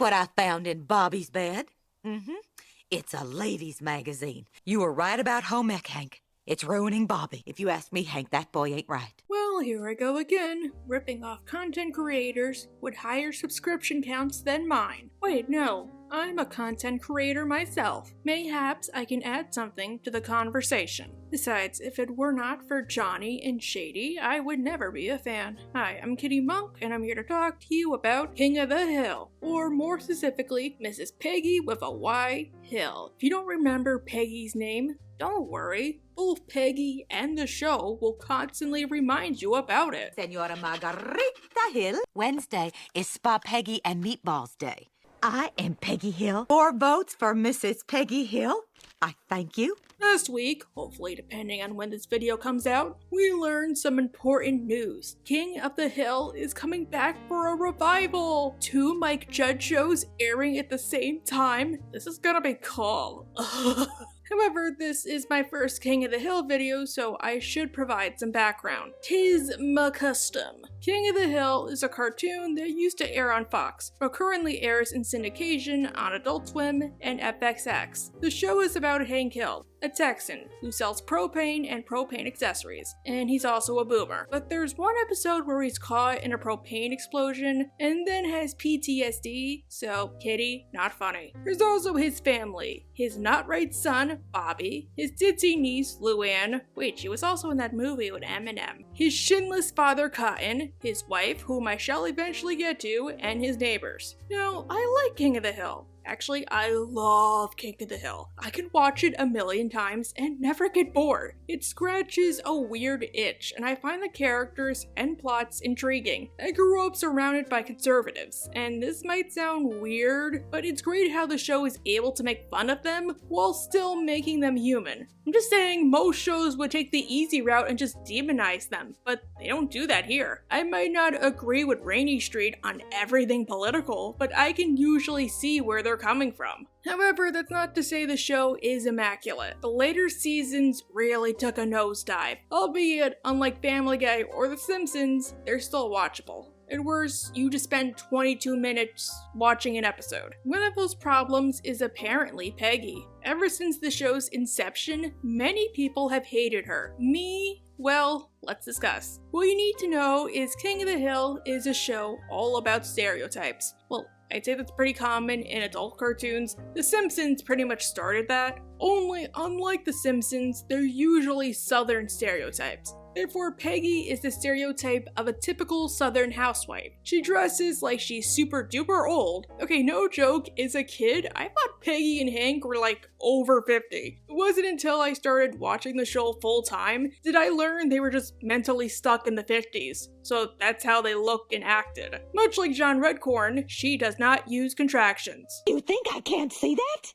what I found in Bobby's bed. It's a ladies' magazine. You were right about home ec, Hank. It's ruining Bobby. If you ask me, Hank, that boy ain't right. Well, here I go again, ripping off content creators with higher subscription counts than mine. Wait, no, I'm a content creator myself. Mayhaps I can add something to the conversation. Besides, if it were not for Johnny and Shady, I would never be a fan. Hi, I'm Kitty Monk, and I'm here to talk to you about King of the Hill, or more specifically, Mrs. Peggy with a Y Hill. If you don't remember Peggy's name, don't worry. Both Peggy and the show will constantly remind you about it. Senora Margarita Hill. Wednesday is Spa Peggy and Meatballs Day. I am Peggy Hill. 4 votes for Mrs. Peggy Hill. I thank you. Last week, hopefully depending on when this video comes out, we learned some important news. King of the Hill is coming back for a revival! 2 Mike Judge shows airing at the same time. This is gonna be cool. However, this is my first King of the Hill video, so I should provide some background. 'Tis my custom. King of the Hill is a cartoon that used to air on Fox, but currently airs in syndication on Adult Swim and FXX. The show is about Hank Hill, a Texan who sells propane and propane accessories, and he's also a boomer. But there's one episode where he's caught in a propane explosion and then has PTSD, so kitty, not funny. There's also his family, his not right son, Bobby, his ditzy niece, Luann, wait, she was also in that movie with Eminem, his shinless father, Cotton, his wife, whom I shall eventually get to, and his neighbors. Now, I like King of the Hill. Actually, I love King of the Hill. I can watch it a million times and never get bored. It scratches a weird itch, and I find the characters and plots intriguing. I grew up surrounded by conservatives, and this might sound weird, but it's great how the show is able to make fun of them while still making them human. I'm just saying most shows would take the easy route and just demonize them, but they don't do that here. I might not agree with Rainy Street on everything political, but I can usually see where they're coming from. However, that's not to say the show is immaculate. The later seasons really took a nosedive, albeit unlike Family Guy or The Simpsons, they're still watchable. At worst, you just spend 22 minutes watching an episode. One of those problems is apparently Peggy. Ever since the show's inception, many people have hated her. Me? Well, let's discuss. What you need to know is King of the Hill is a show all about stereotypes. Well, I'd say that's pretty common in adult cartoons. The Simpsons pretty much started that. Only, unlike The Simpsons, they're usually Southern stereotypes. Therefore, Peggy is the stereotype of a typical Southern housewife. She dresses like she's super duper old. Okay, no joke, as a kid, I thought Peggy and Hank were like over 50. It wasn't until I started watching the show full time did I learn they were just mentally stuck in the 50s. So that's how they looked and acted. Much like John Redcorn, she does not use contractions. You think I can't see that?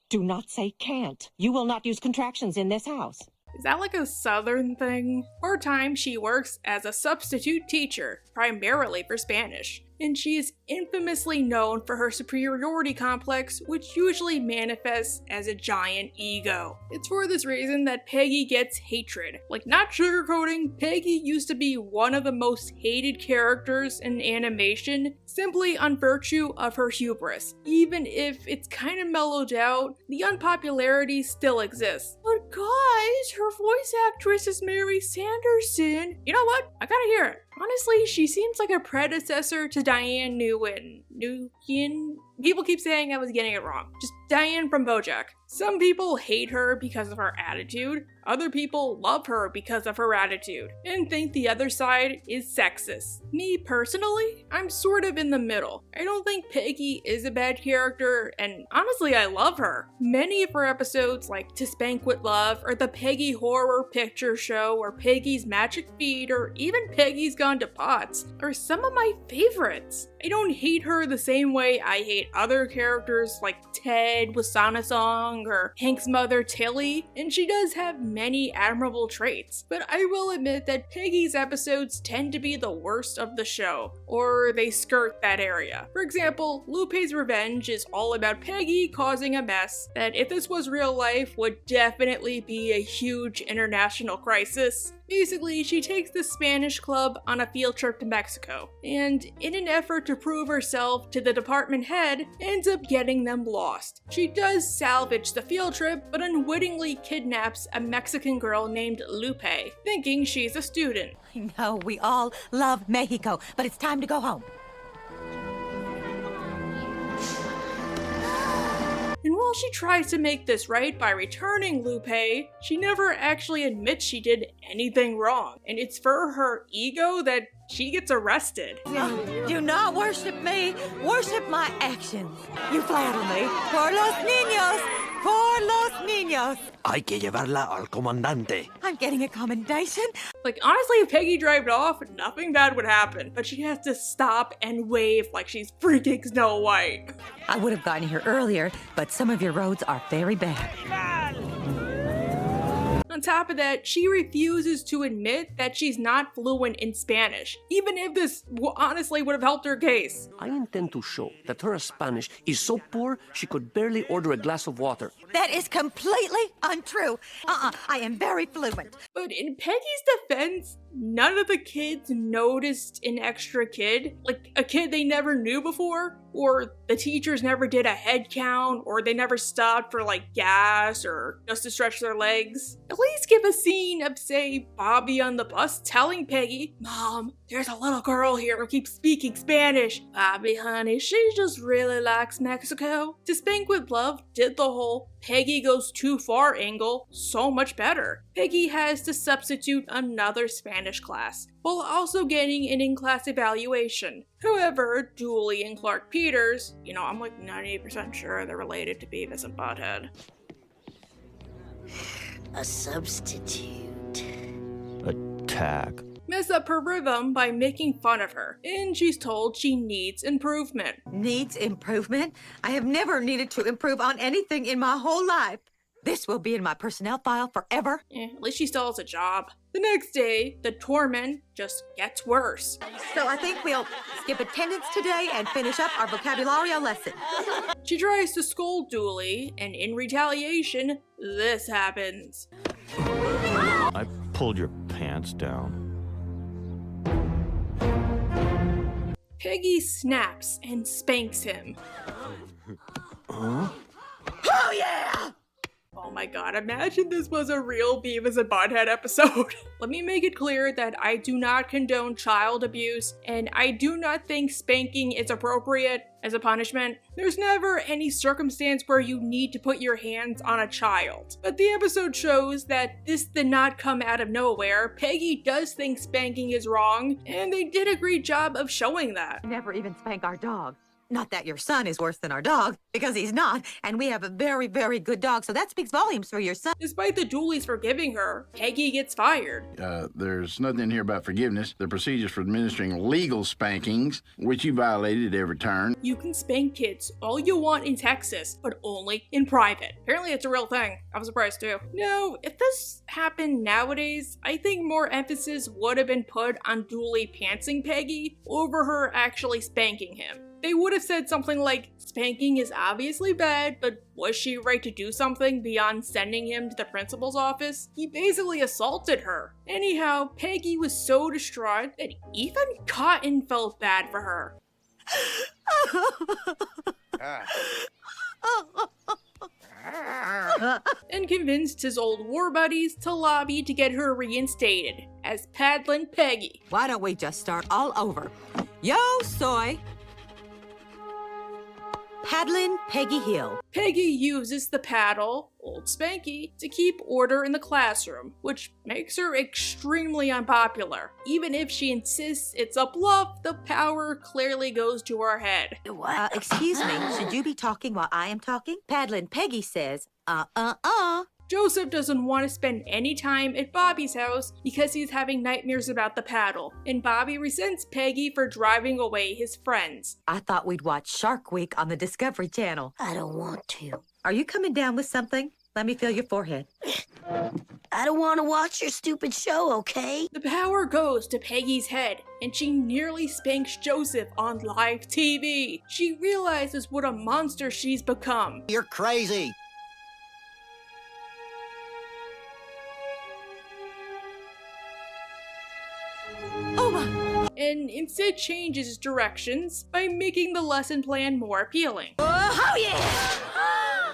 Do not say can't. You will not use contractions in this house. Is that like a Southern thing? Part-time, she works as a substitute teacher, primarily for Spanish. And she is infamously known for her superiority complex, which usually manifests as a giant ego. It's for this reason that Peggy gets hatred. Like, not sugarcoating, Peggy used to be one of the most hated characters in animation, simply on virtue of her hubris. Even if it's kind of mellowed out, the unpopularity still exists. But guys, her voice actress is Mary Sanderson. You know what? I gotta hear it. Honestly, she seems like a predecessor to Diane Nguyen. People keep saying I was getting it wrong. Just Diane from BoJack. Some people hate her because of her attitude. Other people love her because of her attitude, and think the other side is sexist. Me personally, I'm sort of in the middle. I don't think Peggy is a bad character, and honestly I love her. Many of her episodes, like To Spank with Love, or the Peggy Horror Picture Show, or Peggy's Magic Feet, or even Peggy's Gone to Pots, are some of my favorites. I don't hate her the same way I hate other characters like Ted with Sana Song, or Hank's mother Tilly, and she does have many admirable traits, but I will admit that Peggy's episodes tend to be the worst of the show, or they skirt that area. For example, Lupe's Revenge is all about Peggy causing a mess that, if this was real life, would definitely be a huge international crisis. Basically, she takes the Spanish club on a field trip to Mexico, and in an effort to prove herself to the department head, ends up getting them lost. She does salvage the field trip, but unwittingly kidnaps a Mexican girl named Lupe, thinking she's a student. I know we all love Mexico, but it's time to go home. And while she tries to make this right by returning Lupe, she never actually admits she did anything wrong, and it's for her ego that she gets arrested. Do not worship me, worship my actions. You flatter me. Por los niños, por los niños. Hay que llevarla al comandante. I'm getting a commendation. Like, honestly, if Peggy drove off, nothing bad would happen, but she has to stop and wave like she's freaking Snow White. I would have gotten here earlier, but some of your roads are very bad. On top of that, she refuses to admit that she's not fluent in Spanish, even if this honestly would have helped her case. I intend to show that her Spanish is so poor she could barely order a glass of water. That is completely untrue. I am very fluent. But in Peggy's defense, none of the kids noticed an extra kid, like a kid they never knew before, or the teachers never did a head count, or they never stopped for like gas or just to stretch their legs. At least give a scene of, say, Bobby on the bus telling Peggy, "Mom, there's a little girl here who keeps speaking Spanish. Bobby, honey, she just really likes Mexico." To Spank with Love did the whole Peggy goes too far angle so much better. Peggy has to substitute another Spanish class, while also getting an in-class evaluation. However, Dooley and Clark Peters, I'm like 98% sure they're related to Beavis and Butthead. A substitute. A tag. Mess up her rhythm by making fun of her, and she's told she needs improvement. Needs improvement? I have never needed to improve on anything in my whole life. This will be in my personnel file forever. At least she still has a job. The next day, the torment just gets worse. So I think we'll skip attendance today and finish up our vocabulario lesson. She tries to scold Dooley, and in retaliation, this happens. I pulled your pants down. Peggy snaps and spanks him. Oh yeah! Oh my god, imagine this was a real Beavis and Butthead episode. Let me make it clear that I do not condone child abuse, and I do not think spanking is appropriate as a punishment. There's never any circumstance where you need to put your hands on a child. But the episode shows that this did not come out of nowhere. Peggy does think spanking is wrong, and they did a great job of showing that. Never even spank our dog. Not that your son is worse than our dog, because he's not, and we have a very, very good dog, so that speaks volumes for your son. Despite the Dooleys forgiving her, Peggy gets fired. There's nothing in here about forgiveness. The procedures for administering legal spankings, which you violated at every turn. You can spank kids all you want in Texas, but only in private. Apparently it's a real thing. I was surprised too. No, if this happened nowadays, I think more emphasis would have been put on Dooley pantsing Peggy over her actually spanking him. They would have said something like, spanking is obviously bad, but was she right to do something beyond sending him to the principal's office? He basically assaulted her. Anyhow, Peggy was so distraught that even Cotton felt bad for her. And convinced his old war buddies to lobby to get her reinstated as Paddlin' Peggy. Why don't we just start all over? Yo soy Paddlin' Peggy Hill. Peggy uses the paddle, Old Spanky, to keep order in the classroom, which makes her extremely unpopular. Even if she insists it's a bluff, the power clearly goes to her head. Excuse me, should you be talking while I am talking? Paddlin' Peggy says, Joseph doesn't want to spend any time at Bobby's house because he's having nightmares about the paddle, and Bobby resents Peggy for driving away his friends. I thought we'd watch Shark Week on the Discovery Channel. I don't want to. Are you coming down with something? Let me feel your forehead. I don't want to watch your stupid show, okay? The power goes to Peggy's head, and she nearly spanks Joseph on live TV. She realizes what a monster she's become. You're crazy. and instead changes directions by making the lesson plan more appealing. Oh, yeah!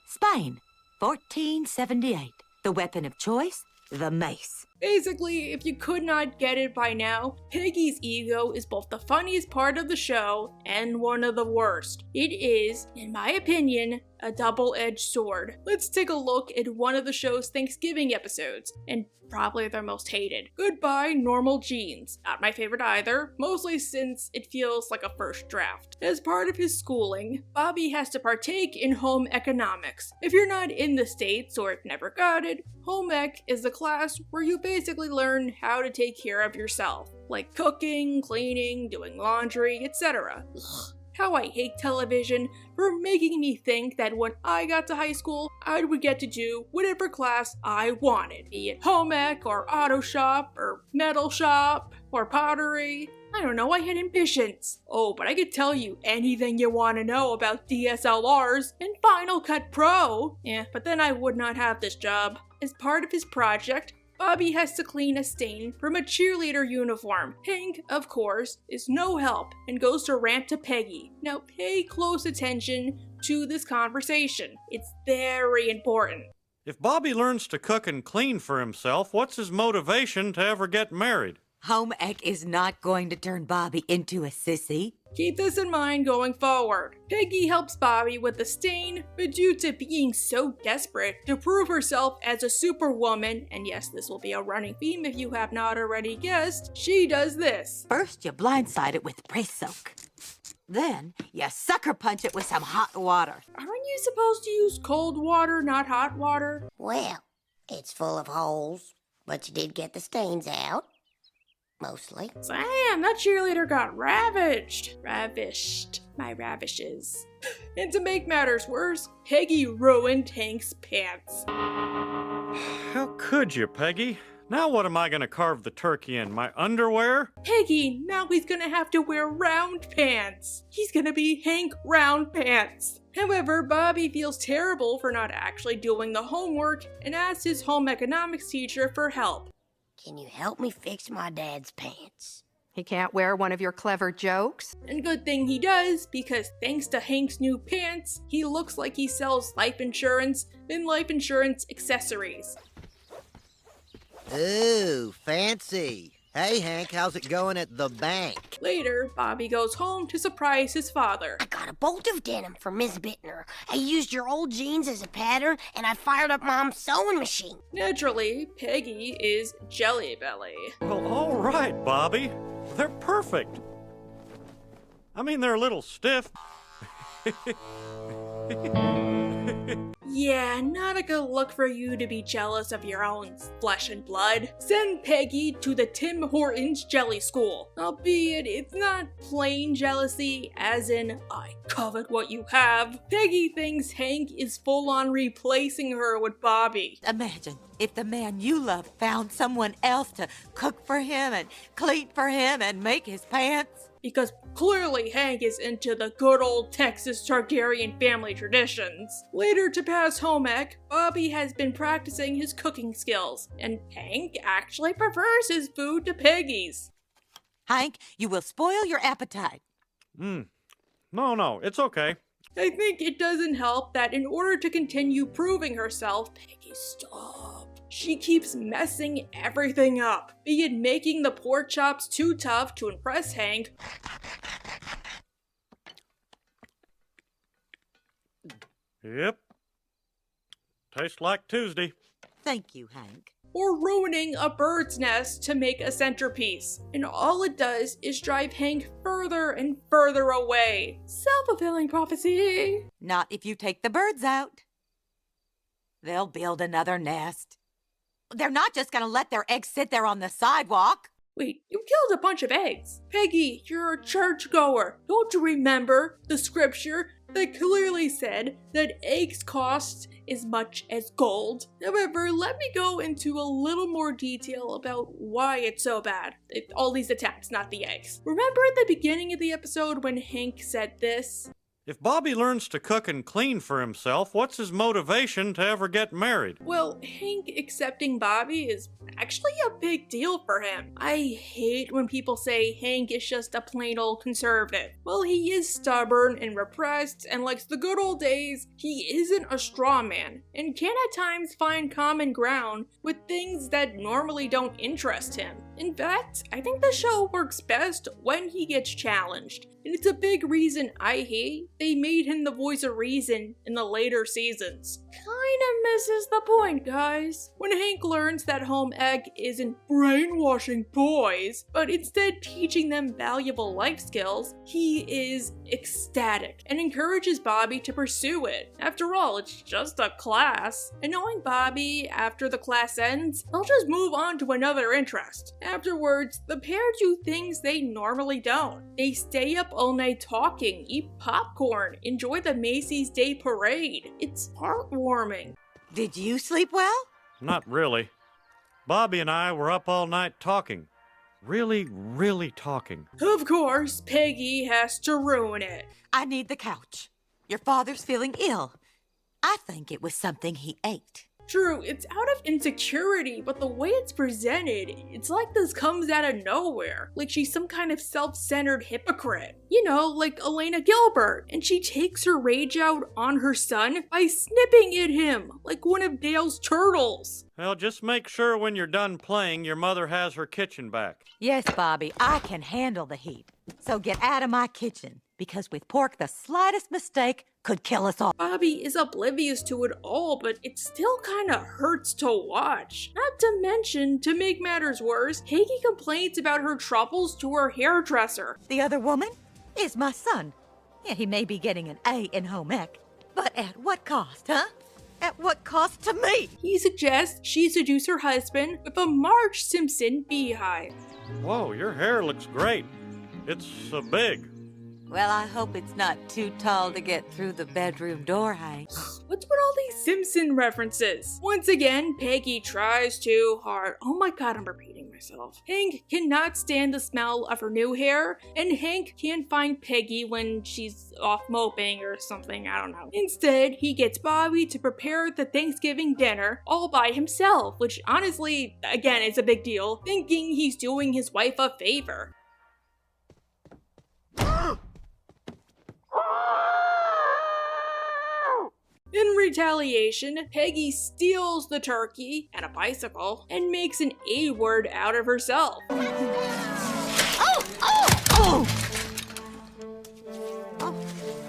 Spain, 1478. The weapon of choice, the mace. Basically, if you could not get it by now, Peggy's ego is both the funniest part of the show and one of the worst. It is, in my opinion, a double-edged sword. Let's take a look at one of the show's Thanksgiving episodes, and probably their most hated. Goodbye, Normal Jeans. Not my favorite either, mostly since it feels like a first draft. As part of his schooling, Bobby has to partake in home economics. If you're not in the States or have never got it, home ec is the class where you basically learn how to take care of yourself, like cooking, cleaning, doing laundry, etc. Ugh. How I hate television for making me think that when I got to high school, I would get to do whatever class I wanted, be it home ec or auto shop or metal shop or pottery. I don't know, I had ambitions. Oh, but I could tell you anything you want to know about DSLRs and Final Cut Pro. Yeah, but then I would not have this job. As part of his project, Bobby has to clean a stain from a cheerleader uniform. Hank, of course, is no help and goes to rant to Peggy. Now pay close attention to this conversation. It's very important. If Bobby learns to cook and clean for himself, what's his motivation to ever get married? Home ec is not going to turn Bobby into a sissy. Keep this in mind going forward. Peggy helps Bobby with the stain, but due to being so desperate to prove herself as a superwoman, and yes, this will be a running theme if you have not already guessed, she does this. First, you blindside it with press soak. Then, you sucker punch it with some hot water. Aren't you supposed to use cold water, not hot water? Well, it's full of holes, but you did get the stains out. Mostly. Sam, that cheerleader got ravaged. Ravished. My ravishes. And to make matters worse, Peggy ruined Hank's pants. How could you, Peggy? Now what am I gonna carve the turkey in? My underwear? Peggy, now he's gonna have to wear round pants. He's gonna be Hank Round Pants. However, Bobby feels terrible for not actually doing the homework and asks his home economics teacher for help. Can you help me fix my dad's pants? He can't wear one of your clever jokes? And good thing he does, because thanks to Hank's new pants, he looks like he sells life insurance and life insurance accessories. Ooh, fancy. Hey, Hank, how's it going at the bank? Later, Bobby goes home to surprise his father. I got a bolt of denim from Miss Bittner. I used your old jeans as a pattern, and I fired up Mom's sewing machine. Naturally, Peggy is Jelly Belly. Well, all right, Bobby. They're perfect. I mean, they're a little stiff. Yeah, not a good look for you to be jealous of your own flesh and blood. Send Peggy to the Tim Hortons Jelly School. Albeit, it's not plain jealousy, as in, I covet what you have. Peggy thinks Hank is full-on replacing her with Bobby. Imagine if the man you love found someone else to cook for him and clean for him and make his pants. Because clearly Hank is into the good old Texas Targaryen family traditions. Later to pass home ec, Bobby has been practicing his cooking skills, and Hank actually prefers his food to Peggy's. Hank, you will spoil your appetite. No, it's okay. I think it doesn't help that in order to continue proving herself, Peggy stopped. She keeps messing everything up, be it making the pork chops too tough to impress Hank, Yep. Tastes like Tuesday. Thank you, Hank. or ruining a bird's nest to make a centerpiece. And all it does is drive Hank further and further away. Self-fulfilling prophecy. Not if you take the birds out. They'll build another nest. They're not just gonna let their eggs sit there on the sidewalk. Wait, you killed a bunch of eggs. Peggy, you're a churchgoer. Don't you remember the scripture that clearly said that eggs cost as much as gold? However, let me go into a little more detail about why it's so bad. All these attempts, not the eggs. Remember at the beginning of the episode when Hank said this? If Bobby learns to cook and clean for himself, what's his motivation to ever get married? Well, Hank accepting Bobby is actually a big deal for him. I hate when people say Hank is just a plain old conservative. Well, he is stubborn and repressed, and like the good old days, he isn't a straw man, and can at times find common ground with things that normally don't interest him. In fact, I think the show works best when he gets challenged, and it's a big reason I hate they made him the voice of reason in the later seasons. Kinda misses the point, guys. When Hank learns that home ec isn't brainwashing boys, but instead teaching them valuable life skills, he is ecstatic and encourages Bobby to pursue it. After all, it's just a class. And knowing Bobby, after the class ends, they'll just move on to another interest. Afterwards, the pair do things they normally don't. They stay up all night talking, eat popcorn, enjoy the Macy's Day Parade. It's heartwarming. Did you sleep well? Not really. Bobby and I were up all night talking. Really, really talking. Of course, Peggy has to ruin it. I need the couch. Your father's feeling ill. I think it was something he ate. True, it's out of insecurity, but the way it's presented, it's like this comes out of nowhere. Like she's some kind of self-centered hypocrite. You know, like Elena Gilbert. And she takes her rage out on her son by snipping at him, like one of Dale's turtles. Well, just make sure when you're done playing, your mother has her kitchen back. Yes, Bobby, I can handle the heat. So get out of my kitchen, because with pork, the slightest mistake could kill us all. Bobby is oblivious to it all, but it still kinda hurts to watch. Not to mention, to make matters worse, Peggy complains about her troubles to her hairdresser. The other woman is my son. Yeah, he may be getting an A in home ec, but at what cost, huh? At what cost to me? He suggests she seduce her husband with a Marge Simpson beehive. Whoa, your hair looks great. It's so big. Well, I hope it's not too tall to get through the bedroom door, Hank. What's with all these Simpson references? Once again, Peggy tries too hard. Oh my god, I'm repeating myself. Hank cannot stand the smell of her new hair, and Hank can't find Peggy when she's off moping or something, I don't know. Instead, he gets Bobby to prepare the Thanksgiving dinner all by himself, which honestly, again, is a big deal, thinking he's doing his wife a favor. In retaliation, Peggy steals the turkey and a bicycle and makes an A-word out of herself. Oh! Oh! Oh!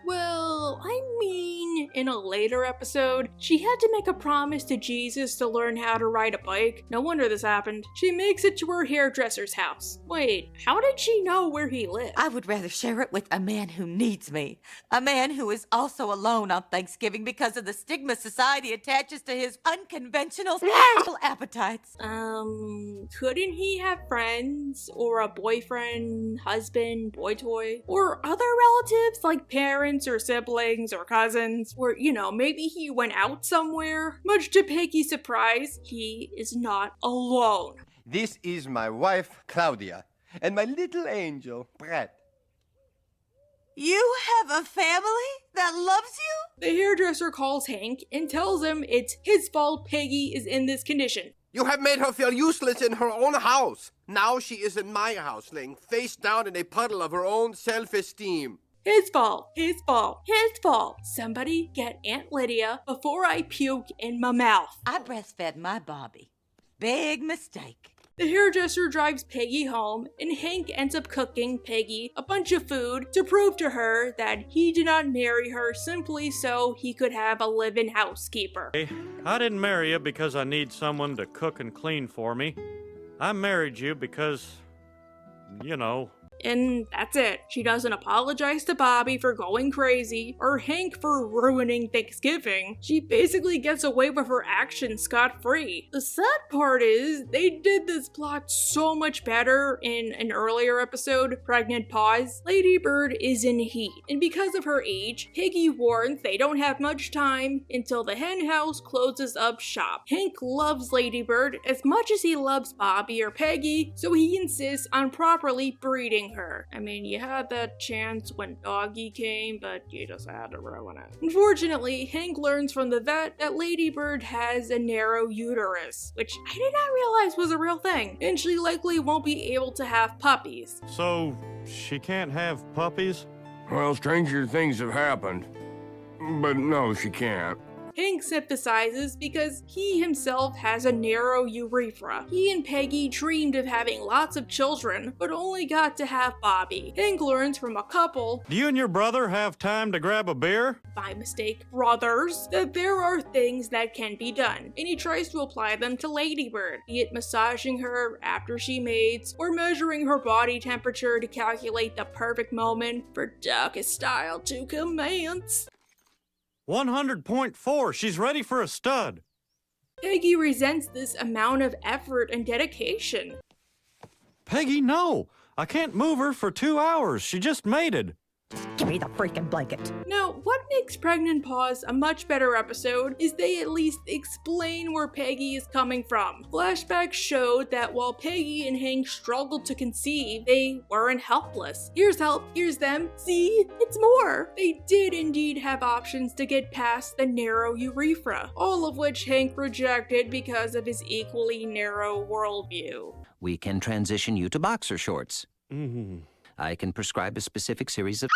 Well, I mean, in a later episode, she had to make a promise to Jesus to learn how to ride a bike. No wonder this happened. She makes it to her hairdresser's house. Wait, how did she know where he lived? I would rather share it with a man who needs me. A man who is also alone on Thanksgiving because of the stigma society attaches to his unconventional sexual appetites. Couldn't he have friends? Or a boyfriend, husband, boy toy? Or other relatives like parents or siblings or cousins? Or, you know, maybe he went out somewhere? Much to Peggy's surprise, he is not alone. This is my wife, Claudia, and my little angel, Brett. You have a family that loves you? The hairdresser calls Hank and tells him it's his fault Peggy is in this condition. You have made her feel useless in her own house. Now she is in my house, laying face down in a puddle of her own self-esteem. His fault, his fault, his fault. Somebody get Aunt Lydia before I puke in my mouth. I breastfed my Bobby. Big mistake. The hairdresser drives Peggy home, and Hank ends up cooking Peggy a bunch of food to prove to her that he did not marry her simply so he could have a live-in housekeeper. Hey, I didn't marry you because I need someone to cook and clean for me. I married you because, you know... And that's it. She doesn't apologize to Bobby for going crazy, or Hank for ruining Thanksgiving. She basically gets away with her actions scot-free. The sad part is, they did this plot so much better in an earlier episode, Pregnant Pause. Lady Bird is in heat, and because of her age, Peggy warns they don't have much time until the hen house closes up shop. Hank loves Lady Bird as much as he loves Bobby or Peggy, so he insists on properly breeding saving her. I mean, you had that chance when Doggy came, but you just had to ruin it. Unfortunately, Hank learns from the vet that Ladybird has a narrow uterus, which I did not realize was a real thing, and she likely won't be able to have puppies. So, she can't have puppies? Well, stranger things have happened. But no, she can't. Hank sympathizes because he himself has a narrow urethra. He and Peggy dreamed of having lots of children, but only got to have Bobby. Hank learns from a couple, Do you and your brother have time to grab a beer? by mistake, brothers, that there are things that can be done, and he tries to apply them to Ladybird, be it massaging her after she mates, or measuring her body temperature to calculate the perfect moment for darkest style to commence. 100.4. She's ready for a stud. Peggy resents this amount of effort and dedication. Peggy, no. I can't move her for 2 hours. She just mated. Give me the freaking blanket. Now, what makes Pregnant Pause a much better episode is they at least explain where Peggy is coming from. Flashbacks showed that while Peggy and Hank struggled to conceive, they weren't helpless. Here's help, here's them, see? It's more! They did indeed have options to get past the narrow urethra, all of which Hank rejected because of his equally narrow worldview. We can transition you to boxer shorts. I can prescribe a specific series of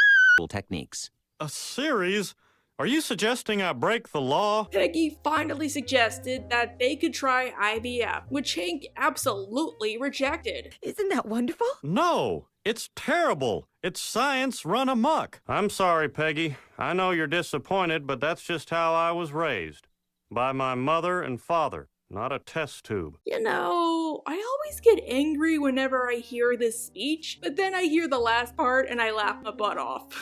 techniques. A series? Are you suggesting I break the law? Peggy finally suggested that they could try IVF, which Hank absolutely rejected. Isn't that wonderful? No, it's terrible. It's science run amok. I'm sorry, Peggy. I know you're disappointed, but that's just how I was raised. By my mother and father. Not a test tube. You know, I always get angry whenever I hear this speech, but then I hear the last part and I laugh my butt off.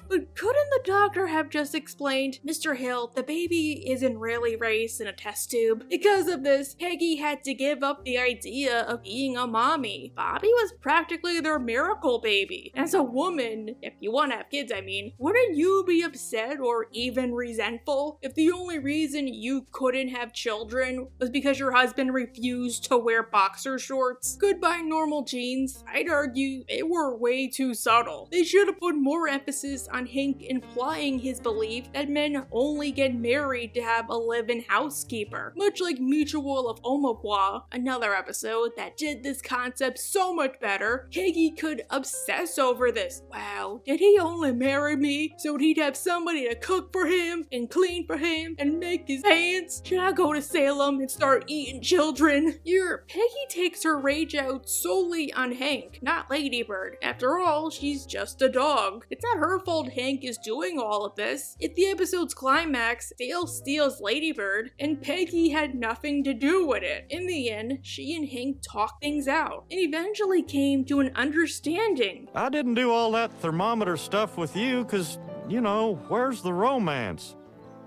But couldn't the doctor have just explained, Mr. Hill, the baby isn't really raised in a test tube? Because of this, Peggy had to give up the idea of being a mommy. Bobby was practically their miracle baby. As a woman, if you want to have kids, I mean, wouldn't you be upset or even resentful if the only reason you couldn't have children was because your husband refused to wear boxer shorts? Goodbye normal genes. I'd argue they were way too subtle. They should have put more emphasis on Hank implying his belief that men only get married to have a live-in housekeeper, much like Mutual of Omaha, another episode that did this concept so much better. Peggy could obsess over this. Wow, did he only marry me so he'd have somebody to cook for him and clean for him and make his pants? Should I go to Salem and start eating children? Here, Peggy takes her rage out solely on Hank, not Ladybird. After all, she's just a dog. It's not her fault Hank is doing all of this. At the episode's climax, Dale steals Ladybird, and Peggy had nothing to do with it. In the end, she and Hank talked things out, and eventually came to an understanding. I didn't do all that thermometer stuff with you, 'cause, you know, where's the romance?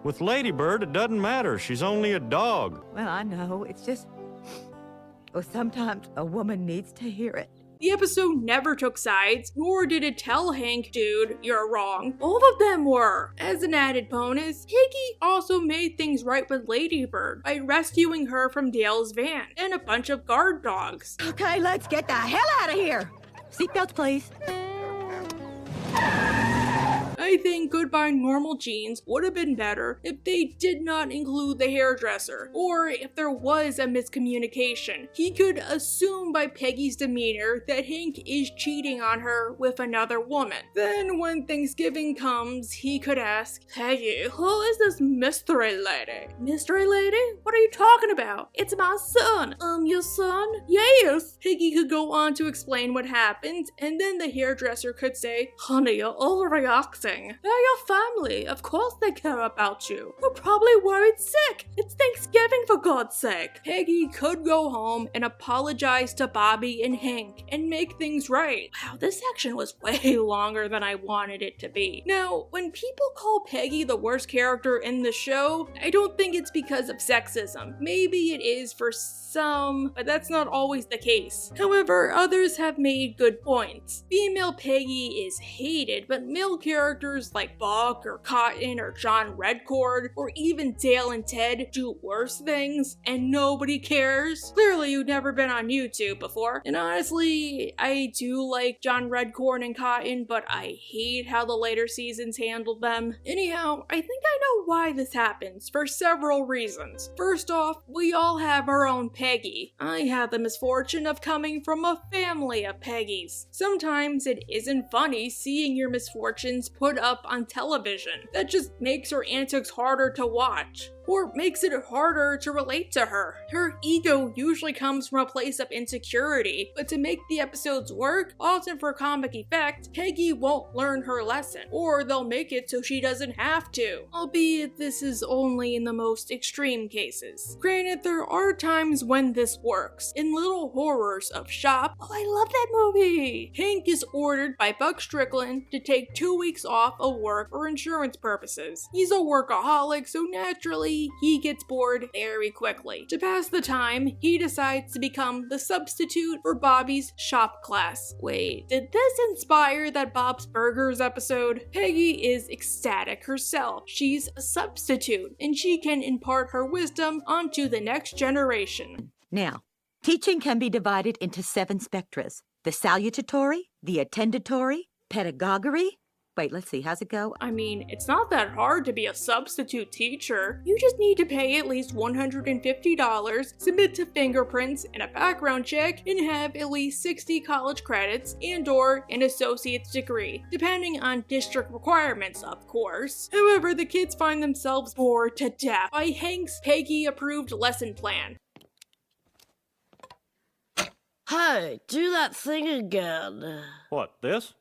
With Ladybird, it doesn't matter. She's only a dog. Well, I know. It's just... Well, sometimes a woman needs to hear it. The episode never took sides, nor did it tell Hank, dude, you're wrong. Both of them were. As an added bonus, Peggy also made things right with Ladybird by rescuing her from Dale's van and a bunch of guard dogs. Okay, let's get the hell out of here. Seatbelts, please. I think Goodbye Normal Jeans would have been better if they did not include the hairdresser, or if there was a miscommunication. He could assume by Peggy's demeanor that Hank is cheating on her with another woman. Then when Thanksgiving comes, he could ask, Peggy, who is this mystery lady? Mystery lady? What are you talking about? It's my son. Your son? Yes! Peggy could go on to explain what happened, and then the hairdresser could say, honey, you're overreacting. They're your family. Of course they care about you. You're probably worried sick. It's Thanksgiving, for God's sake. Peggy could go home and apologize to Bobby and Hank and make things right. Wow, this section was way longer than I wanted it to be. Now, when people call Peggy the worst character in the show, I don't think it's because of sexism. Maybe it is for some, but that's not always the case. However, others have made good points. Female Peggy is hated, but male characters characters like Buck or Cotton or John Redcord or even Dale and Ted do worse things and nobody cares? Clearly you've never been on YouTube before. And honestly, I do like John Redcord and Cotton, but I hate how the later seasons handled them. Anyhow, I think I know why this happens for several reasons. First off, we all have our own Peggy. I have the misfortune of coming from a family of Peggys. Sometimes it isn't funny seeing your misfortunes put up on television. That just makes her antics harder to watch. Or makes it harder to relate to her. Her ego usually comes from a place of insecurity, but to make the episodes work, often for comic effect, Peggy won't learn her lesson, or they'll make it so she doesn't have to, albeit this is only in the most extreme cases. Granted, there are times when this works. In Little Horrors of Shop, oh, I love that movie! Hank is ordered by Buck Strickland to take 2 weeks off of work for insurance purposes. He's a workaholic, so naturally, he gets bored very quickly. To pass the time, he decides to become the substitute for Bobby's shop class. Wait, did this inspire that Bob's Burgers episode? Peggy is ecstatic herself. She's a substitute, and she can impart her wisdom onto the next generation. Now, teaching can be divided into 7 spectras. The salutatory, the attendatory, pedagogy. Wait, let's see, how's it go? I mean, it's not that hard to be a substitute teacher. You just need to pay at least $150, submit to fingerprints and a background check, and have at least 60 college credits and/or an associate's degree, depending on district requirements, of course. However, the kids find themselves bored to death by Hank's Peggy-approved lesson plan. Hey, do that thing again. What, this?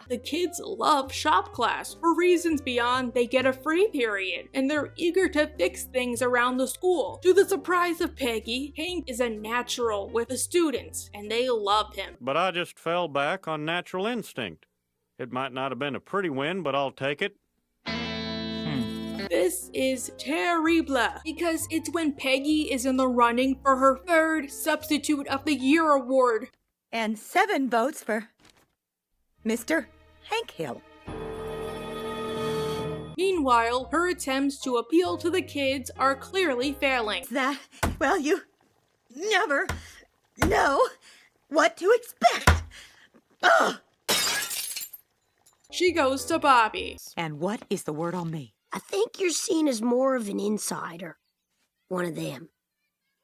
The kids love shop class for reasons beyond they get a free period, and they're eager to fix things around the school. To the surprise of Peggy, Hank is a natural with the students, and they love him. But I just fell back on natural instinct. It might not have been a pretty win, but I'll take it. This is terrible, because it's when Peggy is in the running for her 3rd Substitute of the Year award. And 7 votes for Mr. Hank Hill. Meanwhile, her attempts to appeal to the kids are clearly failing. Well, you never know what to expect. Ugh. She goes to Bobby. And what is the word on me? I think you're seen as more of an insider. One of them.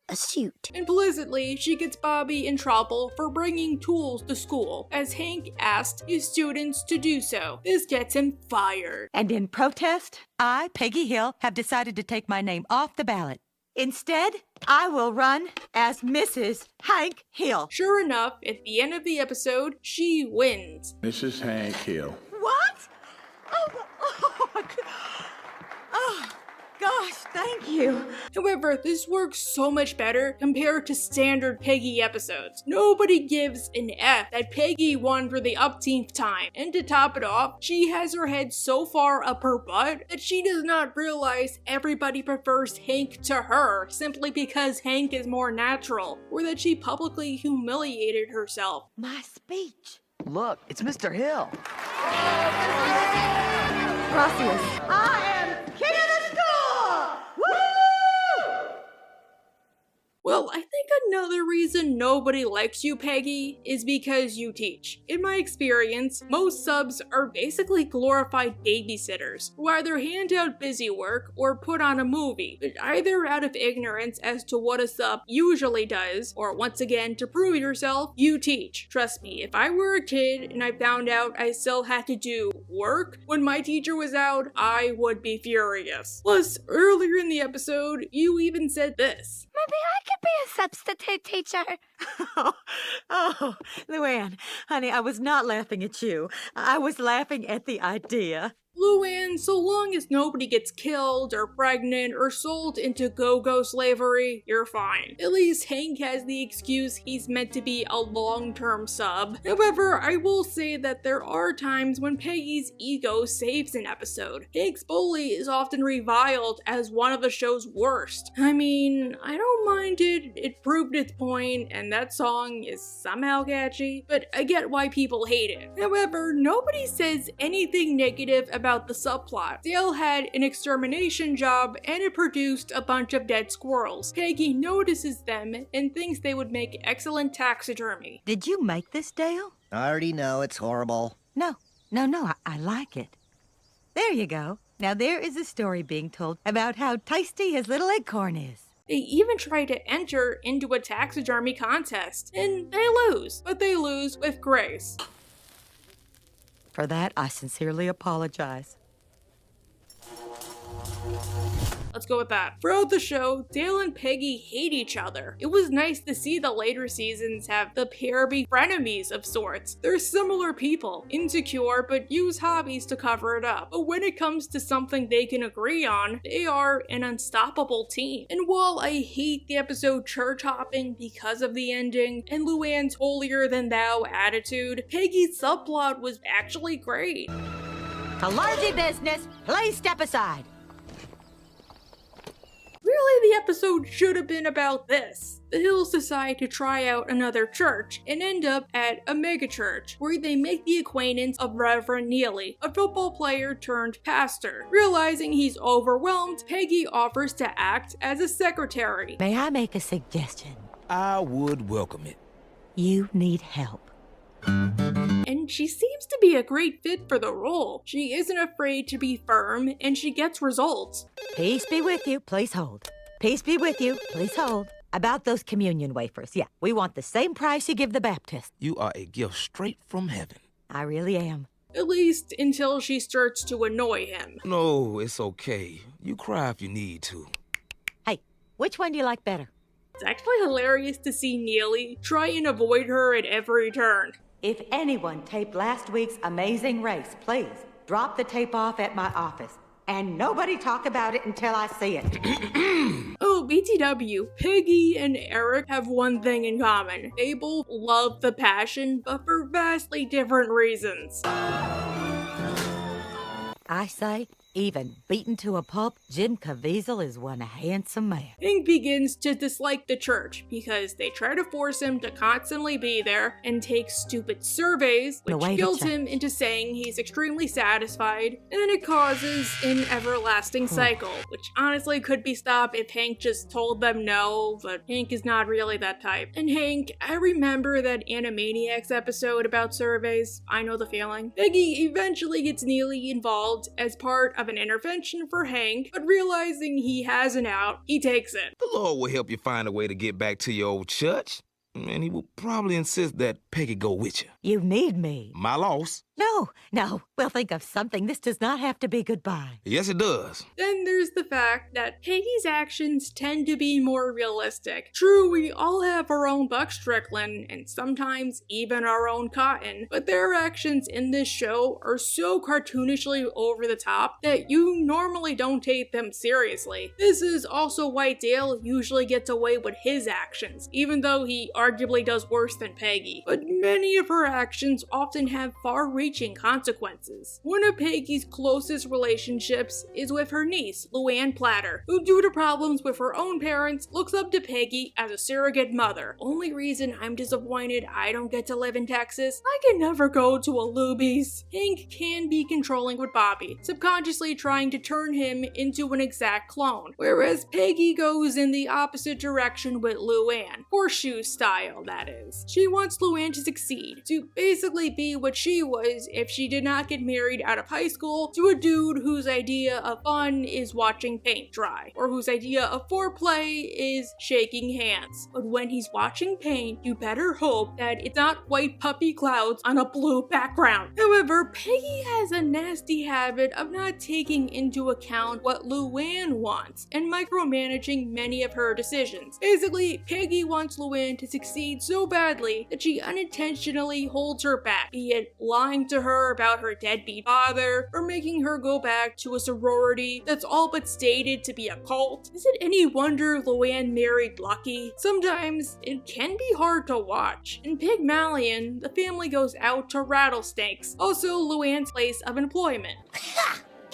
A suit. Implicitly, she gets Bobby in trouble for bringing tools to school, as Hank asked his students to do so. This gets him fired. And in protest, I, Peggy Hill, have decided to take my name off the ballot. Instead, I will run as Mrs. Hank Hill. Sure enough, at the end of the episode, she wins. Mrs. Hank Hill. What? Oh, my God. Oh. Gosh, thank you. However, this works so much better compared to standard Peggy episodes. Nobody gives an F that Peggy won for the upteenth time. And to top it off, she has her head so far up her butt that she does not realize everybody prefers Hank to her simply because Hank is more natural, or that she publicly humiliated herself. My speech. Look, it's Mr. Hill. Gracias. I am king of the school! Woo! Well, I think another reason nobody likes you, Peggy, is because you teach. In my experience, most subs are basically glorified babysitters who either hand out busy work or put on a movie, but either out of ignorance as to what a sub usually does, or once again, to prove yourself, you teach. Trust me, if I were a kid and I found out I still had to do work when my teacher was out, I would be furious. Plus, earlier in the episode, you even said this. Maybe I could be a substitute teacher. Oh, Luann, honey, I was not laughing at you. I was laughing at the idea. Luann, so long as nobody gets killed or pregnant or sold into go-go slavery, you're fine. At least Hank has the excuse he's meant to be a long-term sub. However, I will say that there are times when Peggy's ego saves an episode. Hank's bully is often reviled as one of the show's worst. I mean, I don't mind it proved its point, and that song is somehow catchy, but I get why people hate it. However, nobody says anything negative about the subplot. Dale had an extermination job and it produced a bunch of dead squirrels. Peggy notices them and thinks they would make excellent taxidermy. Did you make this, Dale? I already know it's horrible. No, I like it. There you go. Now there is a story being told about how tasty his little acorn is. They even try to enter into a taxidermy contest, and they lose, but they lose with grace. For that, I sincerely apologize. Let's go with that. Throughout the show, Dale and Peggy hate each other. It was nice to see the later seasons have the pair be frenemies of sorts. They're similar people, insecure, but use hobbies to cover it up. But when it comes to something they can agree on, they are an unstoppable team. And while I hate the episode church hopping because of the ending and Luann's holier-than-thou attitude, Peggy's subplot was actually great. To largy business, please step aside. Really, the episode should have been about this. The Hills decide to try out another church and end up at a megachurch, where they make the acquaintance of Reverend Neely, a football player turned pastor. Realizing he's overwhelmed, Peggy offers to act as a secretary. May I make a suggestion? I would welcome it. You need help. And she seems to be a great fit for the role. She isn't afraid to be firm, and she gets results. Peace be with you, please hold. Peace be with you, please hold. About those communion wafers, yeah, we want the same price you give the Baptist. You are a gift straight from heaven. I really am. At least until she starts to annoy him. No, it's okay. You cry if you need to. Hey, which one do you like better? It's actually hilarious to see Neely try and avoid her at every turn. If anyone taped last week's Amazing Race, please drop the tape off at my office. And nobody talk about it until I see it. Oh, BTW, Peggy and Eric have one thing in common. They both love the passion, but for vastly different reasons. I say, even beaten to a pulp, Jim Caviezel is one handsome man. Hank begins to dislike the church because they try to force him to constantly be there and take stupid surveys, which guilt him into saying he's extremely satisfied, and then it causes an everlasting cycle, which honestly could be stopped if Hank just told them no, but Hank is not really that type. And Hank, I remember that Animaniacs episode about surveys. I know the feeling. Peggy eventually gets Neely involved as part of an intervention for Hank, but realizing he has an out, he takes it. The Lord will help you find a way to get back to your old church, and he will probably insist that Peggy go with you. You need me. My loss. No. We'll think of something. This does not have to be goodbye. Yes, it does. Then there's the fact that Peggy's actions tend to be more realistic. True, we all have our own Buck Strickland, and sometimes even our own Cotton, but their actions in this show are so cartoonishly over the top that you normally don't take them seriously. This is also why Dale usually gets away with his actions, even though he arguably does worse than Peggy. But many of her actions often have far-reaching consequences. One of Peggy's closest relationships is with her niece, Luann Platter, who due to problems with her own parents, looks up to Peggy as a surrogate mother. Only reason I'm disappointed I don't get to live in Texas, I can never go to a Luby's. Hank can be controlling with Bobby, subconsciously trying to turn him into an exact clone, whereas Peggy goes in the opposite direction with Luann, horseshoe style that is. She wants Luann to succeed, to basically be what she was if she did not get married out of high school to a dude whose idea of fun is watching paint dry, or whose idea of foreplay is shaking hands. But when he's watching paint, you better hope that it's not white puffy clouds on a blue background. However, Peggy has a nasty habit of not taking into account what Luann wants and micromanaging many of her decisions. Basically, Peggy wants Luann to succeed so badly that she unintentionally holds her back, be it lying lying to her about her deadbeat father, or making her go back to a sorority that's all but stated to be a cult. Is it any wonder Luann married Lucky? Sometimes it can be hard to watch. In Pygmalion, the family goes out to rattlesnakes, also Luann's place of employment.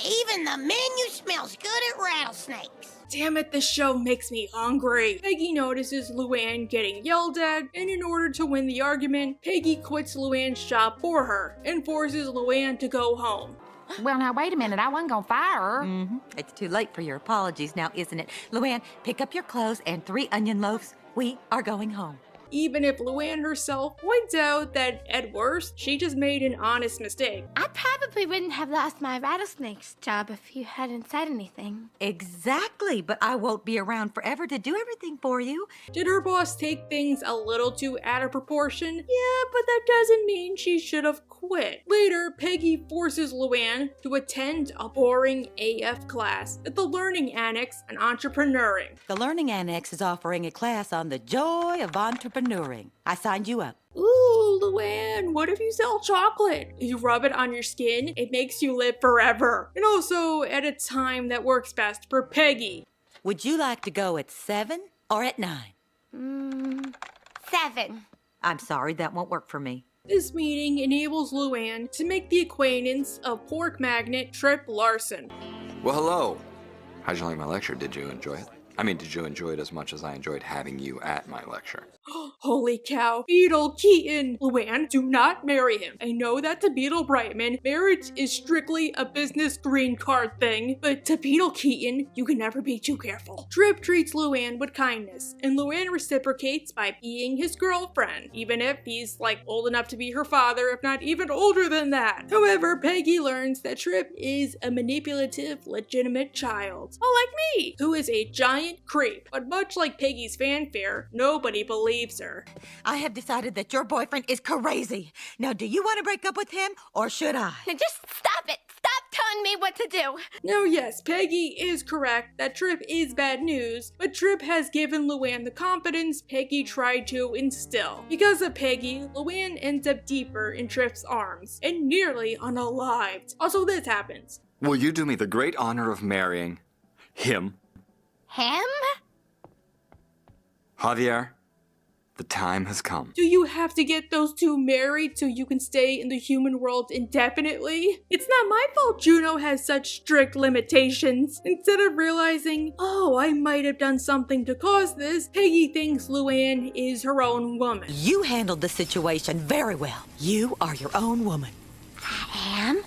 Even the menu smells good at rattlesnakes. Damn it, this show makes me hungry. Peggy notices Luann getting yelled at, and in order to win the argument, Peggy quits Luann's job for her and forces Luann to go home. Well, now, wait a minute. I wasn't gonna fire her. It's too late for your apologies now, isn't it? Luann, pick up your clothes and 3 onion loaves. We are going home. Even if Luann herself points out that, at worst, she just made an honest mistake. I probably wouldn't have lost my rattlesnakes job if you hadn't said anything. Exactly, but I won't be around forever to do everything for you. Did her boss take things a little too out of proportion? Yeah, but that doesn't mean she should have quit. Later, Peggy forces Luann to attend a boring AF class at the Learning Annex on entrepreneuring. The Learning Annex is offering a class on the joy of entrepreneuring. I signed you up. Ooh, Luann, what if you sell chocolate? If you rub it on your skin, it makes you live forever. And also at a time that works best for Peggy. Would you like to go at 7 or at 9? 7. I'm sorry, that won't work for me. This meeting enables Luann to make the acquaintance of pork magnate Trip Larson. Well, hello. How'd you like my lecture? Did you enjoy it? I mean, did you enjoy it as much as I enjoyed having you at my lecture? Holy cow, Beetle Keaton! Luann, do not marry him. I know that to Beetle Brightman, marriage is strictly a business green card thing, but to Beetle Keaton, you can never be too careful. Trip treats Luann with kindness, and Luann reciprocates by being his girlfriend, even if he's like old enough to be her father, if not even older than that. However, Peggy learns that Trip is a manipulative, legitimate child, unlike me, who is a giant creep. But much like Peggy's fanfare, nobody believes her. I have decided that your boyfriend is crazy. Now, do you want to break up with him, or should I? Now just stop it. Stop telling me what to do. Now, yes, Peggy is correct that Trip is bad news, but Trip has given Luann the confidence Peggy tried to instill. Because of Peggy, Luann ends up deeper in Trip's arms, and nearly unalived. Also, this happens. Will you do me the great honor of marrying him? Him? Javier, the time has come. Do you have to get those two married so you can stay in the human world indefinitely? It's not my fault Juno has such strict limitations. Instead of realizing, oh, I might have done something to cause this, Peggy thinks Luann is her own woman. You handled the situation very well. You are your own woman. I am?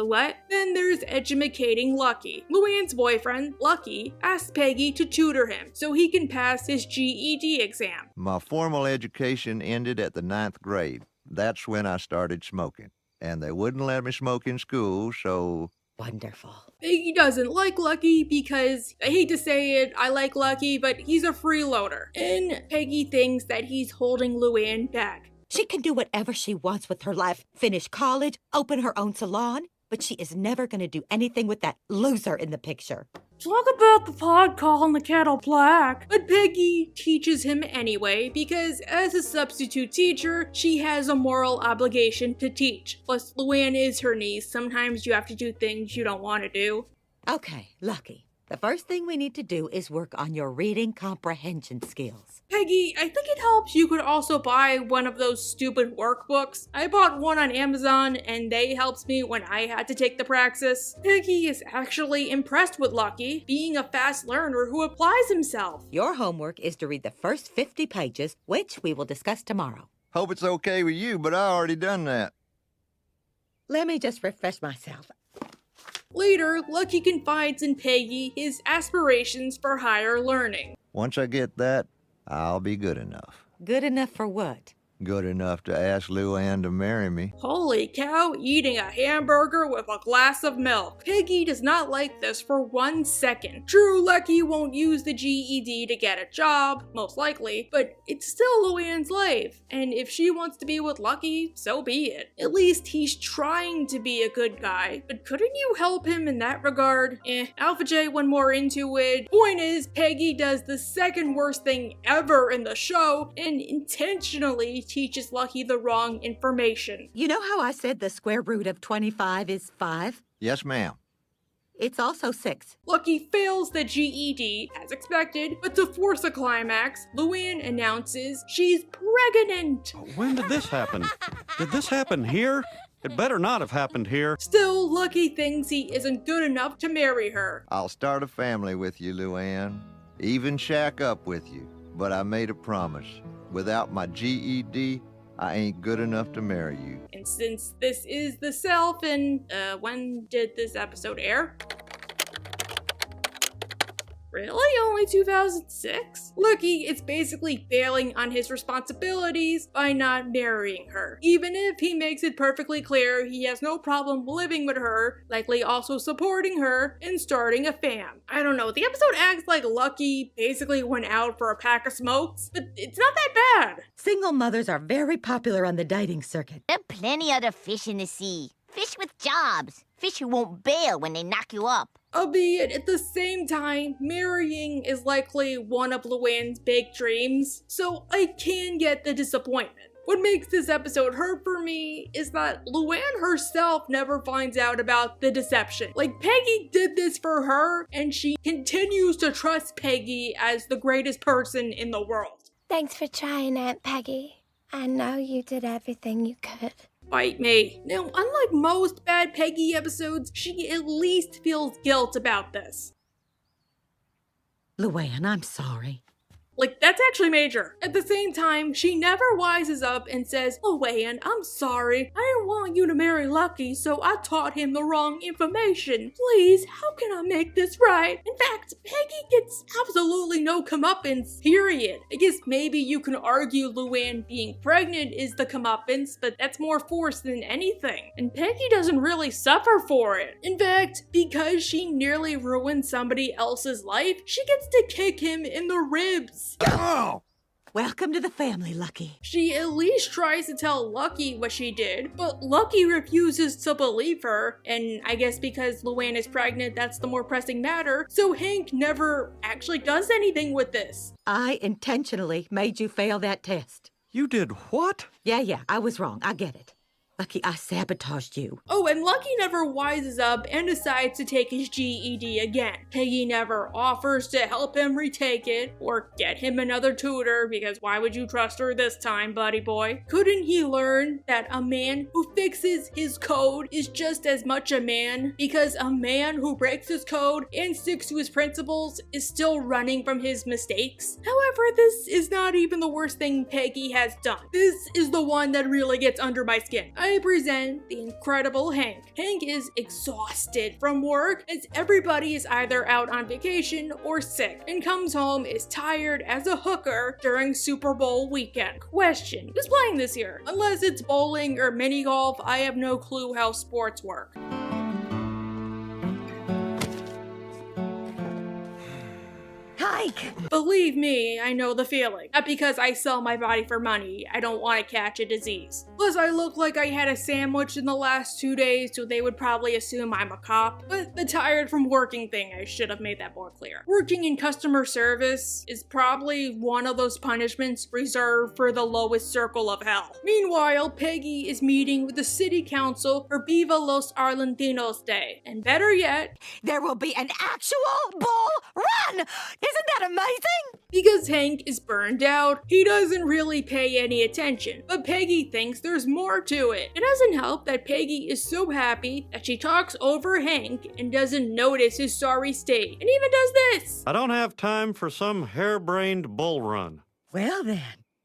What? Then there's edumacating Lucky. Luann's boyfriend, Lucky, asks Peggy to tutor him so he can pass his GED exam. My formal education ended at the 9th grade. That's when I started smoking. And they wouldn't let me smoke in school, so... Wonderful. Peggy doesn't like Lucky because, I hate to say it, I like Lucky, but he's a freeloader. And Peggy thinks that he's holding Luann back. She can do whatever she wants with her life, finish college, open her own salon, but she is never going to do anything with that loser in the picture. Talk about the pot calling the kettle black. But Peggy teaches him anyway because as a substitute teacher, she has a moral obligation to teach. Plus, Luann is her niece. Sometimes you have to do things you don't want to do. Okay, Lucky. The first thing we need to do is work on your reading comprehension skills. Peggy, I think it helps you could also buy one of those stupid workbooks. I bought one on Amazon and they helped me when I had to take the praxis. Peggy is actually impressed with Lucky, being a fast learner who applies himself. Your homework is to read the first 50 pages, which we will discuss tomorrow. Hope it's okay with you, but I already done that. Let me just refresh myself. Later, Lucky confides in Peggy his aspirations for higher learning. Once I get that, I'll be good enough. Good enough for what? Good enough to ask Luann to marry me. Holy cow, eating a hamburger with a glass of milk. Peggy does not like this for 1 second. True, Lucky won't use the GED to get a job, most likely, but it's still Luann's life. And if she wants to be with Lucky, so be it. At least he's trying to be a good guy, but couldn't you help him in that regard? Alpha J went more into it. Point is, Peggy does the second worst thing ever in the show and intentionally teaches Lucky the wrong information. You know how I said the square root of 25 is 5? Yes, ma'am. It's also 6. Lucky fails the GED, as expected, but to force a climax, Luann announces she's pregnant! When did this happen? Did this happen here? It better not have happened here. Still, Lucky thinks he isn't good enough to marry her. I'll start a family with you, Luann. Even shack up with you. But I made a promise. Without my GED, I ain't good enough to marry you. And since this is the self, and when did this episode air? Really? Only 2006? Lucky is basically failing on his responsibilities by not marrying her. Even if he makes it perfectly clear he has no problem living with her, likely also supporting her, and starting a fam. I don't know, the episode acts like Lucky basically went out for a pack of smokes, but it's not that bad. Single mothers are very popular on the dating circuit. There are plenty other fish in the sea. Fish with jobs. Fish who won't bail when they knock you up. Albeit, at the same time, marrying is likely one of Luann's big dreams, so I can get the disappointment. What makes this episode hurt for me is that Luann herself never finds out about the deception. Like, Peggy did this for her, and she continues to trust Peggy as the greatest person in the world. Thanks for trying, Aunt Peggy. I know you did everything you could. Bite me. Now, unlike most bad Peggy episodes, she at least feels guilt about this. Luann, I'm sorry. Like, that's actually major. At the same time, she never wises up and says, Luann, I'm sorry. I didn't want you to marry Lucky, so I taught him the wrong information. Please, how can I make this right? In fact, Peggy gets absolutely no comeuppance, period. I guess maybe you can argue Luann being pregnant is the comeuppance, but that's more forced than anything. And Peggy doesn't really suffer for it. In fact, because she nearly ruined somebody else's life, she gets to kick him in the ribs. Oh! Welcome to the family, Lucky. She at least tries to tell Lucky what she did, but Lucky refuses to believe her, and I guess because Luann is pregnant, that's the more pressing matter, so Hank never actually does anything with this. I intentionally made you fail that test. You did what? Yeah, I was wrong. I get it. Lucky, I sabotaged you. Oh, and Lucky never wises up and decides to take his GED again. Peggy never offers to help him retake it or get him another tutor, because why would you trust her this time, buddy boy? Couldn't he learn that a man who fixes his code is just as much a man, because a man who breaks his code and sticks to his principles is still running from his mistakes? However, this is not even the worst thing Peggy has done. This is the one that really gets under my skin. I present the incredible Hank. Hank is exhausted from work as everybody is either out on vacation or sick, and comes home as tired as a hooker during Super Bowl weekend. Question, who's playing this year? Unless it's bowling or mini golf, I have no clue how sports work. Hike! Believe me, I know the feeling. Not because I sell my body for money, I don't want to catch a disease. Plus, I look like I had a sandwich in the last 2 days, so they would probably assume I'm a cop. But the tired from working thing, I should have made that more clear. Working in customer service is probably one of those punishments reserved for the lowest circle of hell. Meanwhile, Peggy is meeting with the city council for Viva Los Argentinos Day. And better yet, there will be an actual bull run! Isn't that amazing? Because Hank is burned out, he doesn't really pay any attention, but Peggy thinks there's more to it. It doesn't help that Peggy is so happy that she talks over Hank and doesn't notice his sorry state, and even does this. I don't have time for some harebrained bull run. Well then,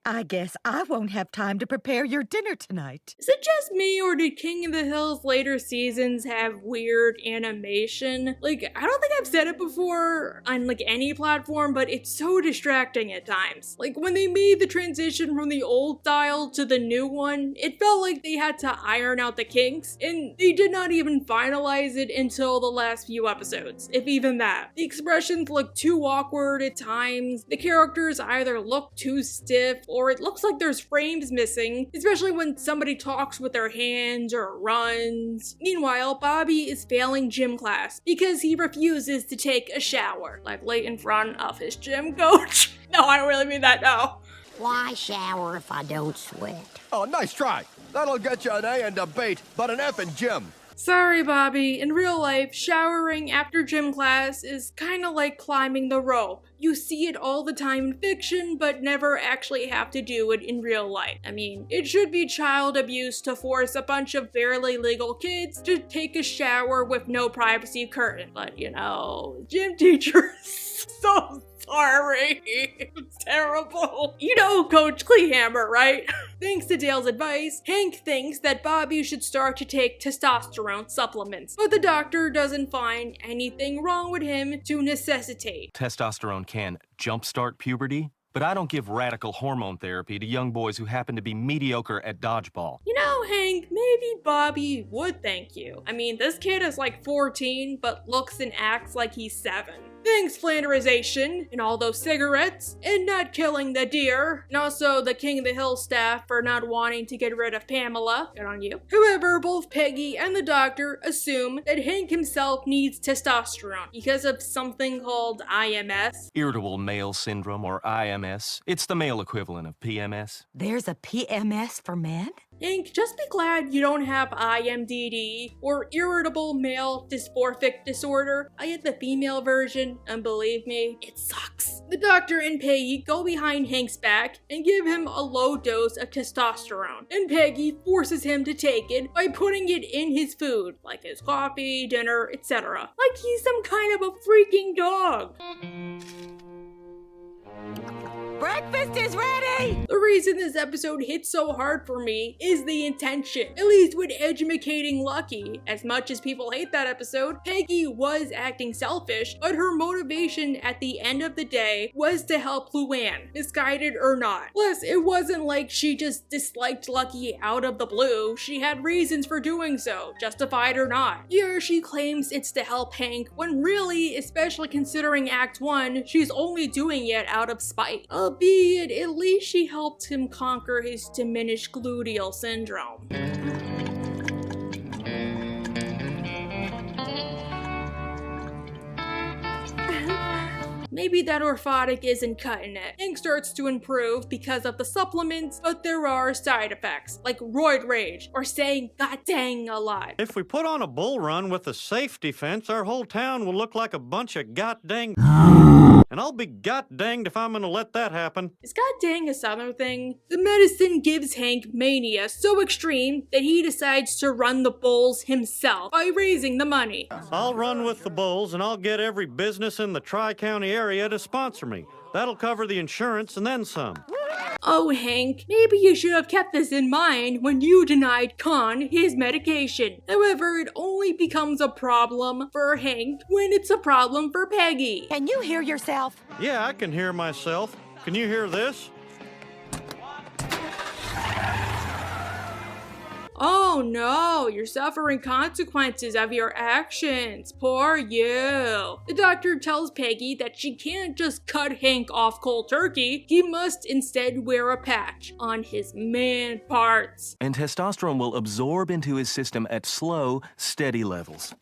I guess I won't have time to prepare your dinner tonight. Is it just me, or did King of the Hill's later seasons have weird animation? Like, I don't think I've said it before on like any platform, but it's so distracting at times. Like, when they made the transition from the old style to the new one, it felt like they had to iron out the kinks, and they did not even finalize it until the last few episodes, if even that. The expressions look too awkward at times, the characters either look too stiff, or it looks like there's frames missing, especially when somebody talks with their hands or runs. Meanwhile, Bobby is failing gym class because he refuses to take a shower, like lay in front of his gym coach. No, I don't really mean that, no. Why shower if I don't sweat? Oh, nice try. That'll get you an A in debate, but an F in gym. Sorry, Bobby. In real life, showering after gym class is kinda like climbing the rope. You see it all the time in fiction, but never actually have to do it in real life. I mean, it should be child abuse to force a bunch of barely legal kids to take a shower with no privacy curtain. But, you know, gym teachers, so sorry. It's terrible. You know Coach Kleehammer, right? Thanks to Dale's advice, Hank thinks that Bobby should start to take testosterone supplements, but the doctor doesn't find anything wrong with him to necessitate. Testosterone can jumpstart puberty, but I don't give radical hormone therapy to young boys who happen to be mediocre at dodgeball. You know, Hank, maybe Bobby would thank you. I mean, this kid is like 14, but looks and acts like he's 7. Thanks, Flanderization, and all those cigarettes, and not killing the deer, and also the King of the Hill staff for not wanting to get rid of Pamela. Good on you. However, both Peggy and the doctor assume that Hank himself needs testosterone because of something called IMS. Irritable male syndrome, or IMS. It's the male equivalent of PMS. There's a PMS for men? Hank, just be glad you don't have IMDD or irritable male dysmorphic disorder. I had the female version, and believe me, it sucks. The doctor and Peggy go behind Hank's back and give him a low dose of testosterone, and Peggy forces him to take it by putting it in his food, like his coffee, dinner, etc. Like he's some kind of a freaking dog. Breakfast is ready! The reason this episode hit so hard for me is the intention, at least with educating Lucky. As much as people hate that episode, Peggy was acting selfish, but her motivation at the end of the day was to help Luann, misguided or not. Plus, it wasn't like she just disliked Lucky out of the blue. She had reasons for doing so, justified or not. Here, she claims it's to help Hank, when really, especially considering Act 1, she's only doing it out of spite. Albeit, at least she helped him conquer his diminished gluteal syndrome. Maybe that orthotic isn't cutting it. Hank starts to improve because of the supplements, but there are side effects, like roid rage, or saying god dang a lot. If we put on a bull run with a safety fence, our whole town will look like a bunch of god dang. And I'll be god danged if I'm gonna let that happen. Is god dang a southern thing? The medicine gives Hank mania so extreme that he decides to run the bulls himself by raising the money. I'll run with the bulls and I'll get every business in the Tri-County area to sponsor me. That'll cover the insurance and then some. Oh, Hank, maybe you should have kept this in mind when you denied Con his medication. However, it only becomes a problem for Hank when it's a problem for Peggy. Can you hear yourself? Yeah, I can hear myself. Can you hear this? Oh no, you're suffering consequences of your actions. Poor you. The doctor tells Peggy that she can't just cut Hank off cold turkey. He must instead wear a patch on his man parts. And testosterone will absorb into his system at slow, steady levels.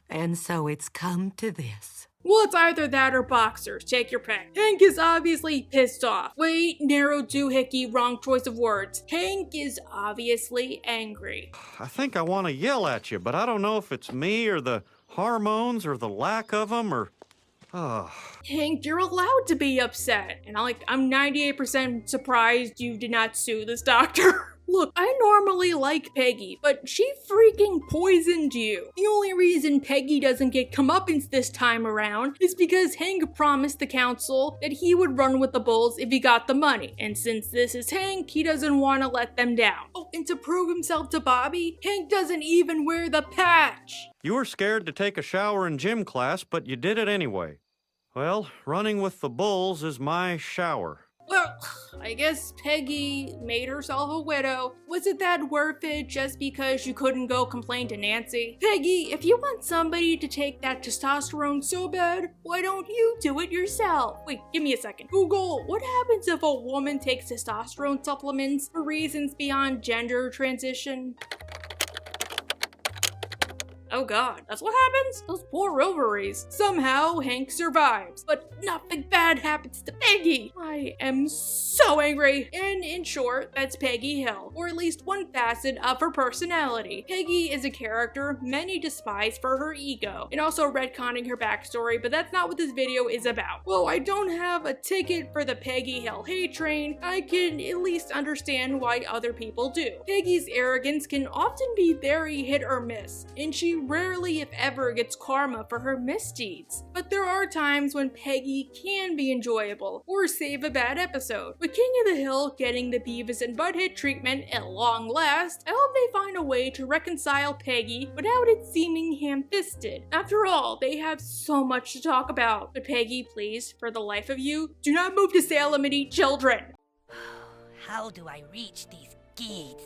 And so it's come to this. Well, it's either that or boxers. Take your pick. Hank is obviously pissed off. Wait, narrow doohickey, wrong choice of words. Hank is obviously angry. I think I want to yell at you, but I don't know if it's me or the hormones or the lack of them or... Hank, you're allowed to be upset. And I'm 98% surprised you did not sue this doctor. Look, I normally like Peggy, but she freaking poisoned you. The only reason Peggy doesn't get comeuppance this time around is because Hank promised the council that he would run with the bulls if he got the money. And since this is Hank, he doesn't want to let them down. Oh, and to prove himself to Bobby, Hank doesn't even wear the patch. You were scared to take a shower in gym class, but you did it anyway. Well, running with the bulls is my shower. Well, I guess Peggy made herself a widow. Was it that worth it just because you couldn't go complain to Nancy? Peggy, if you want somebody to take that testosterone so bad, why don't you do it yourself? Wait, give me a second. Google, what happens if a woman takes testosterone supplements for reasons beyond gender transition? Oh god, that's what happens? Those poor ovaries. Somehow, Hank survives, but nothing bad happens to Peggy. I am so angry. And in short, that's Peggy Hill, or at least one facet of her personality. Peggy is a character many despise for her ego, and also retconning her backstory, but that's not what this video is about. Well, I don't have a ticket for the Peggy Hill hate train. I can at least understand why other people do. Peggy's arrogance can often be very hit or miss, and she rarely, if ever, gets karma for her misdeeds. But there are times when Peggy can be enjoyable, or save a bad episode. With King of the Hill getting the Beavis and Butthead treatment at long last, I hope they find a way to reconcile Peggy without it seeming ham-fisted. After all, they have so much to talk about. But Peggy, please, for the life of you, do not move to Salem and eat children. How do I reach these gates?